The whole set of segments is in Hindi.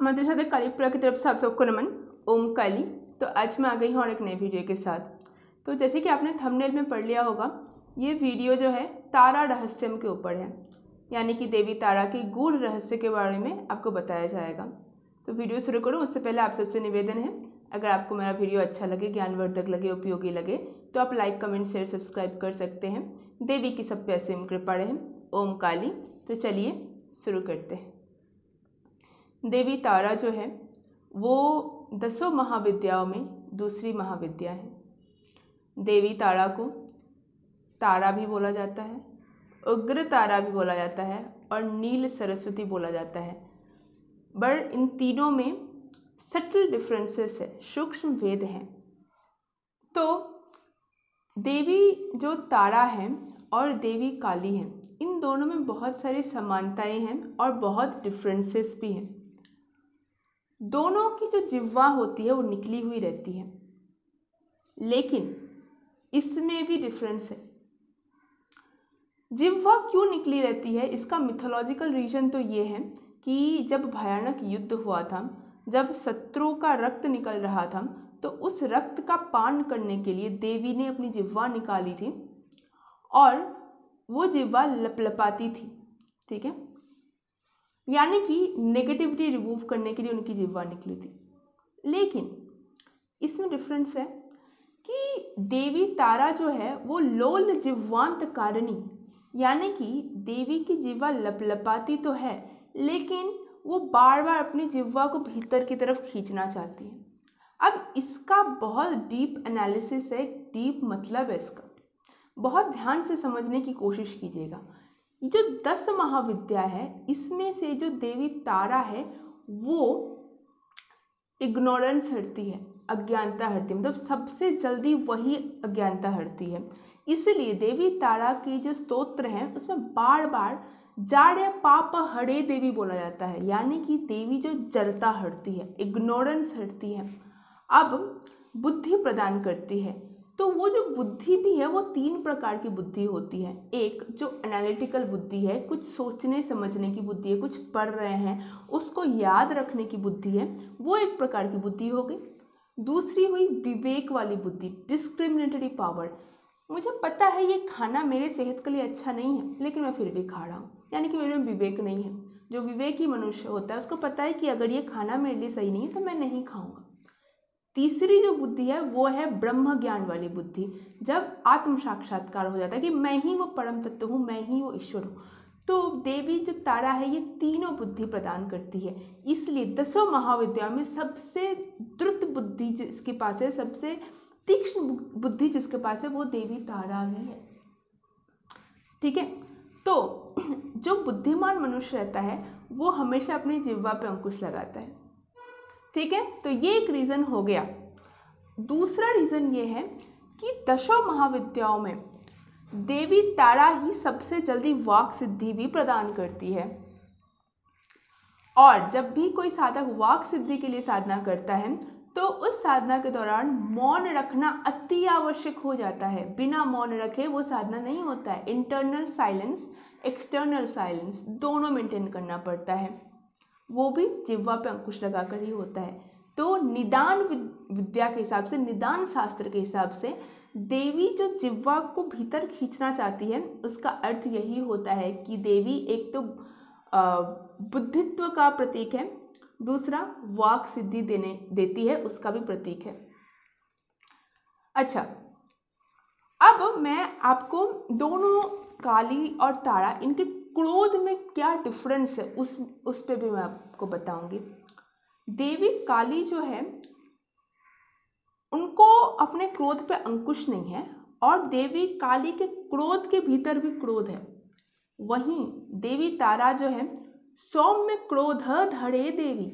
माता शारदा कालीपुरा की तरफ से आप सबको नमन। ओम काली। तो आज मैं आ गई हूँ और एक नए वीडियो के साथ। तो जैसे कि आपने थंबनेल में पढ़ लिया होगा, ये वीडियो जो है तारा रहस्यम के ऊपर है, यानी कि देवी तारा के गूढ़ रहस्य के बारे में आपको बताया जाएगा। तो वीडियो शुरू करूँ उससे पहले आप सबसे निवेदन है, अगर आपको मेरा वीडियो अच्छा लगे, ज्ञानवर्धक लगे, उपयोगी लगे तो आप लाइक, कमेंट, शेयर, सब्सक्राइब कर सकते हैं। देवी की सब पे असीम कृपा रहे। ओम काली। तो चलिए शुरू करते हैं। देवी तारा जो है वो 10 महाविद्याओं में दूसरी महाविद्या है। देवी तारा को तारा भी बोला जाता है, उग्र तारा भी बोला जाता है और नील सरस्वती बोला जाता है। बट इन तीनों में सटल डिफरेंसेस है, सूक्ष्म भेद हैं। तो देवी जो तारा है और देवी काली है, इन दोनों में बहुत सारी समानताएं हैं और बहुत डिफरेंसेस भी हैं। दोनों की जो जिह्वा होती है वो निकली हुई रहती है, लेकिन इसमें भी डिफरेंस है। जिह्वा क्यों निकली रहती है, इसका मिथोलॉजिकल रीजन तो ये है कि जब भयानक युद्ध हुआ था, जब शत्रु का रक्त निकल रहा था, तो उस रक्त का पान करने के लिए देवी ने अपनी जिह्वा निकाली थी और वो जिह्वा लपलपाती थी। ठीक है, यानी कि नेगेटिविटी रिमूव करने के लिए उनकी जिह्वा निकली थी। लेकिन इसमें डिफरेंस है कि देवी तारा जो है वो लोल जिह्वांत कारिणी, यानी कि देवी की जिह्वा लपलपाती तो है, लेकिन वो बार बार अपनी जिह्वा को भीतर की तरफ खींचना चाहती है। अब इसका बहुत डीप एनालिसिस है, डीप मतलब है इसका, बहुत ध्यान से समझने की कोशिश कीजिएगा। जो 10 महाविद्या है, इसमें से जो देवी तारा है वो इग्नोरेंस हटती है, अज्ञानता हटती है, मतलब सबसे जल्दी वही अज्ञानता हटती है। इसलिए देवी तारा के जो स्तोत्र हैं उसमें बार बार जाड्य पाप हरे देवी बोला जाता है, यानी कि देवी जो जड़ता हटती है, इग्नोरेंस हटती है, अब बुद्धि प्रदान करती है। तो वो जो बुद्धि भी है वो 3 प्रकार की बुद्धि होती है। एक जो एनालिटिकल बुद्धि है, कुछ सोचने समझने की बुद्धि है, कुछ पढ़ रहे हैं उसको याद रखने की बुद्धि है, वो एक प्रकार की बुद्धि हो गई। दूसरी हुई विवेक वाली बुद्धि, डिस्क्रिमिनेटरी पावर। मुझे पता है ये खाना मेरे सेहत के लिए अच्छा नहीं है, लेकिन मैं फिर भी खा रहा हूँ, यानी कि मेरे में विवेक नहीं है। जो विवेकी मनुष्य होता है उसको पता है कि अगर ये खाना मेरे लिए सही नहीं है तो मैं नहीं खाऊंगा। तीसरी जो बुद्धि है वो है ब्रह्म ज्ञान वाली बुद्धि, जब आत्म साक्षात्कार हो जाता है कि मैं ही वो परम तत्व हूँ, मैं ही वो ईश्वर हूँ। तो देवी जो तारा है ये तीनों बुद्धि प्रदान करती है। इसलिए 10 महाविद्याओं में सबसे द्रुत बुद्धि जिसके पास है, सबसे तीक्ष्ण बुद्धि जिसके पास है, वो देवी तारा ही है। ठीक है, तो जो बुद्धिमान मनुष्य रहता है वो हमेशा अपनी जिह्वा पे अंकुश लगाता है। ठीक है, तो ये एक रीज़न हो गया। दूसरा रीज़न ये है कि 10 महाविद्याओं में देवी तारा ही सबसे जल्दी वाक सिद्धि भी प्रदान करती है। और जब भी कोई साधक वाक सिद्धि के लिए साधना करता है तो उस साधना के दौरान मौन रखना अति आवश्यक हो जाता है। बिना मौन रखे वो साधना नहीं होता है। इंटरनल साइलेंस, एक्सटर्नल साइलेंस दोनों मेंटेन करना पड़ता है, वो भी जिह्वा पे अंकुश लगाकर ही होता है। तो निदान विद्या के हिसाब से, निदान शास्त्र के हिसाब से देवी जो जिह्वा को भीतर खींचना चाहती है उसका अर्थ यही होता है कि देवी एक तो बुद्धित्व का प्रतीक है, दूसरा वाक सिद्धि देती है, उसका भी प्रतीक है। अच्छा, अब मैं आपको दोनों काली और तारा, इनके क्रोध में क्या डिफरेंस है उस पे भी मैं आपको बताऊंगी। देवी काली जो है उनको अपने क्रोध पे अंकुश नहीं है, और देवी काली के क्रोध के भीतर भी क्रोध है। वहीं देवी तारा जो है सौम्य क्रोध धरे देवी,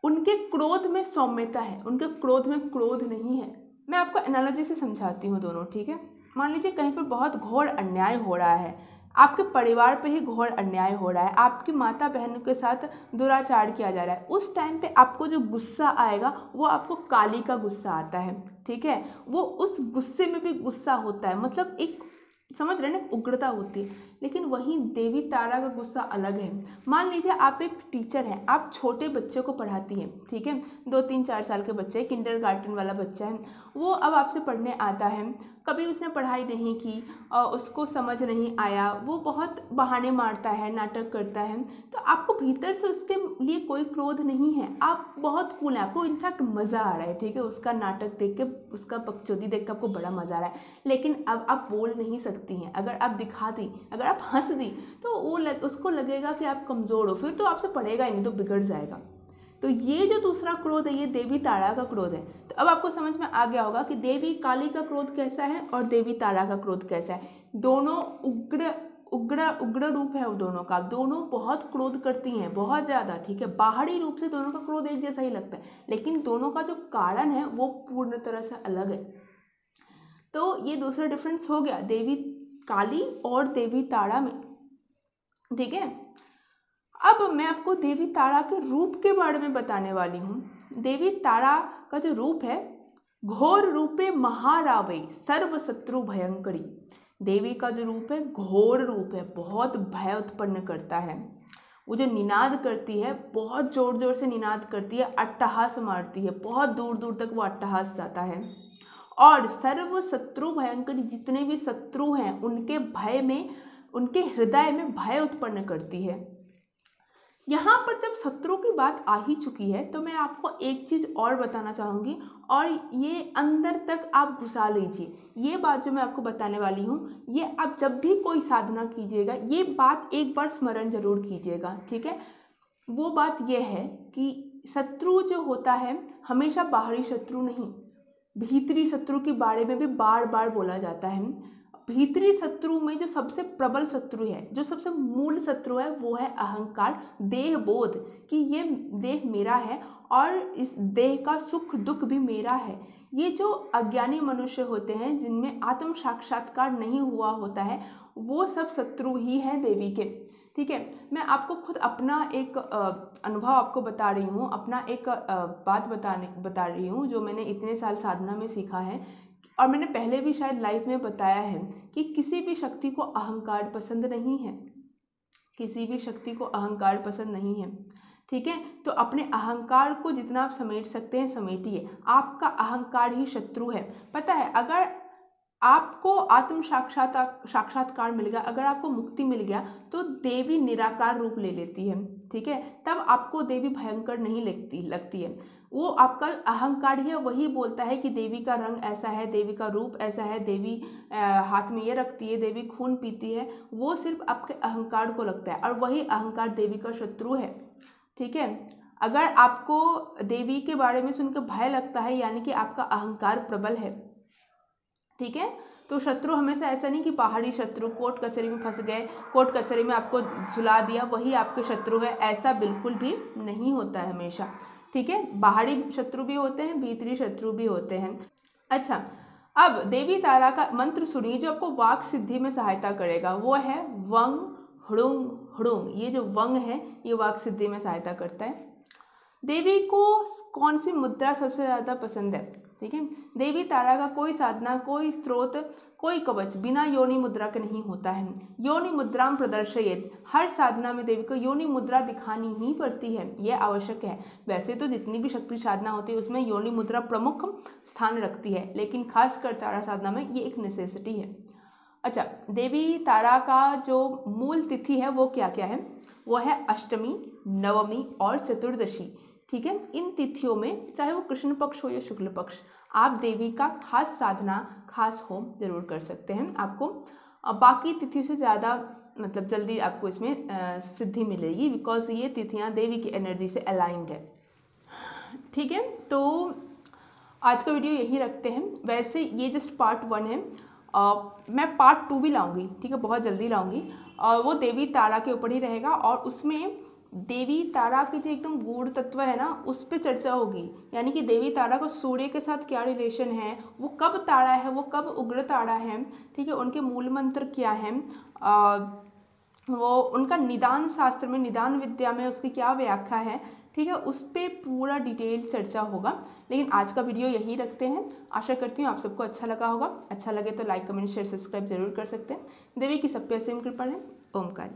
उनके क्रोध में सौम्यता है, उनके क्रोध में क्रोध नहीं है। मैं आपको एनालॉजी से समझाती हूँ दोनों। ठीक है, मान लीजिए कहीं पर बहुत घोर अन्याय हो रहा है, आपके परिवार पे ही घोर अन्याय हो रहा है, आपकी माता बहनों के साथ दुराचार किया जा रहा है, उस टाइम पे आपको जो गुस्सा आएगा वो आपको काली का गुस्सा आता है। ठीक है, वो उस गुस्से में भी गुस्सा होता है, मतलब एक समझ रहे ना, उग्रता होती है। लेकिन वहीं देवी तारा का गुस्सा अलग है। मान लीजिए आप एक टीचर हैं, आप छोटे बच्चे को पढ़ाती हैं, ठीक है, 2-3-4 साल के बच्चे, किंडरगार्टन वाला बच्चा है, वो अब आपसे पढ़ने आता है, कभी उसने पढ़ाई नहीं की और उसको समझ नहीं आया, वो बहुत बहाने मारता है, नाटक करता है, तो आपको भीतर से उसके लिए कोई क्रोध नहीं है, आप बहुत कूल हैं, आपको इनफैक्ट मज़ा आ रहा है, ठीक है, उसका नाटक देख के, उसका बकचोदी देख के आपको बड़ा मज़ा आ रहा है। लेकिन अब आप बोल नहीं सकती हैं, अगर आप दिखा दी, अगर आप हंस दी, तो उसको लगेगा कि आप कमज़ोर हो, फिर तो आपसे पढ़ेगा ही नहीं, तो बिगड़ जाएगा। तो ये जो दूसरा क्रोध है, ये देवी तारा का क्रोध है। तो अब आपको समझ में आ गया होगा कि देवी काली का क्रोध कैसा है और देवी तारा का क्रोध कैसा है। दोनों उग्र उग्र उग्र रूप है दोनों का, दोनों बहुत क्रोध करती हैं, बहुत ज़्यादा, ठीक है। बाहरी रूप से दोनों का क्रोध एक जैसा ही लगता है, लेकिन दोनों का जो कारण है वो पूर्ण तरह से अलग है। तो ये दूसरा डिफरेंस हो गया देवी काली और देवी तारा में, ठीक है। अब मैं आपको देवी तारा के रूप के बारे में बताने वाली हूँ। देवी तारा का जो रूप है, घोर रूपे महारावे सर्व शत्रु भयंकरी। देवी का जो रूप है घोर रूप है, बहुत भय उत्पन्न करता है। वो जो निनाद करती है, बहुत जोर जोर से निनाद करती है, अट्टहास मारती है, बहुत दूर दूर तक वो अट्टहास जाता है। और सर्व शत्रु भयंकरी, जितने भी शत्रु हैं उनके भय में, उनके हृदय में भय उत्पन्न करती है। यहाँ पर जब शत्रु की बात आ ही चुकी है तो मैं आपको एक चीज़ और बताना चाहूँगी, और ये अंदर तक आप घुसा लीजिए। ये बात जो मैं आपको बताने वाली हूँ, ये आप जब भी कोई साधना कीजिएगा, ये बात एक बार स्मरण जरूर कीजिएगा, ठीक है। वो बात ये है कि शत्रु जो होता है हमेशा बाहरी शत्रु नहीं, भीतरी शत्रु के बारे में भी बार बार बोला जाता है। भीतरी शत्रु में जो सबसे प्रबल शत्रु है, जो सबसे मूल शत्रु है, वो है अहंकार, देह बोध कि ये देह मेरा है और इस देह का सुख दुख भी मेरा है। ये जो अज्ञानी मनुष्य होते हैं, जिनमें आत्म साक्षात्कार नहीं हुआ होता है, वो सब शत्रु ही हैं देवी के, ठीक है। मैं आपको खुद अपना एक अनुभव आपको बता रही हूँ, अपना एक बात बता रही हूँ जो मैंने इतने साल साधना में सीखा है, और मैंने पहले भी शायद लाइफ में बताया है कि किसी भी शक्ति को अहंकार पसंद नहीं है, किसी भी शक्ति को अहंकार पसंद नहीं है, ठीक है। तो अपने अहंकार को जितना आप समेट सकते हैं समेटिए, आपका अहंकार ही शत्रु है। पता है, अगर आपको आत्म साक्षात्कार मिल गया, अगर आपको मुक्ति मिल गया, तो देवी निराकार रूप ले लेती है, ठीक है। तब आपको देवी भयंकर नहीं लगती है। वो आपका अहंकार ही वही बोलता है कि देवी का रंग ऐसा है, देवी का रूप ऐसा है, देवी हाथ में ये रखती है, देवी खून पीती है, वो सिर्फ आपके अहंकार को लगता है, और वही अहंकार देवी का शत्रु है, ठीक है। अगर आपको देवी के बारे में सुनकर भय लगता है, यानी कि आपका अहंकार प्रबल है, ठीक है। तो शत्रु हमेशा ऐसा नहीं कि बाहरी शत्रु, कोर्ट कचहरी में फंस गए, कोर्ट कचहरी में आपको झुला दिया, वही आपके शत्रु है, ऐसा बिल्कुल भी नहीं होता है हमेशा, ठीक है। बाहरी शत्रु भी होते हैं, भीतरी शत्रु भी होते हैं। अच्छा, अब देवी तारा का मंत्र सुनिए जो आपको वाक सिद्धि में सहायता करेगा, वो है वंग हड़ुंग हड़ुंग। ये जो वंग है ये वाक सिद्धि में सहायता करता है। देवी को कौन सी मुद्रा सबसे ज़्यादा पसंद है, ठीक है। देवी तारा का कोई साधना, कोई स्त्रोत, कोई कवच बिना योनि मुद्रा के नहीं होता है। योनि मुद्राम प्रदर्शयेत, हर साधना में देवी को योनि मुद्रा दिखानी ही पड़ती है, यह आवश्यक है। वैसे तो जितनी भी शक्ति साधना होती है उसमें योनि मुद्रा प्रमुख स्थान रखती है, लेकिन खासकर तारा साधना में ये एक नेसेसिटी है। अच्छा, देवी तारा का जो मूल तिथि है वो क्या क्या है, वो है अष्टमी, नवमी और चतुर्दशी, ठीक है। इन तिथियों में चाहे वो कृष्ण पक्ष हो या शुक्ल पक्ष, आप देवी का खास साधना, खास होम जरूर कर सकते हैं। आपको बाकी तिथि से ज़्यादा मतलब जल्दी आपको इसमें सिद्धि मिलेगी, बिकॉज ये तिथियां देवी की एनर्जी से अलाइंड है, ठीक है। तो आज का वीडियो यही रखते हैं। वैसे ये जस्ट पार्ट 1 है, मैं पार्ट 2 भी लाऊंगी, ठीक है, बहुत जल्दी लाऊंगी, और वो देवी तारा के ऊपर ही रहेगा, और उसमें देवी तारा के जो एकदम गूढ़ तत्व है ना, उस पर चर्चा होगी, यानी कि देवी तारा को सूर्य के साथ क्या रिलेशन है, वो कब तारा है, वो कब उग्र तारा है, ठीक है, उनके मूल मंत्र क्या है, वो उनका निदान शास्त्र में, निदान विद्या में उसकी क्या व्याख्या है, ठीक है, उस पर पूरा डिटेल चर्चा होगा। लेकिन आज का वीडियो यही रखते हैं। आशा करती हूँ आप सबको अच्छा लगा होगा। अच्छा लगे तो लाइक, कमेंट, शेयर, सब्सक्राइब जरूर कर सकते हैं। देवी की सब पे असीम कृपा है। ओमकार।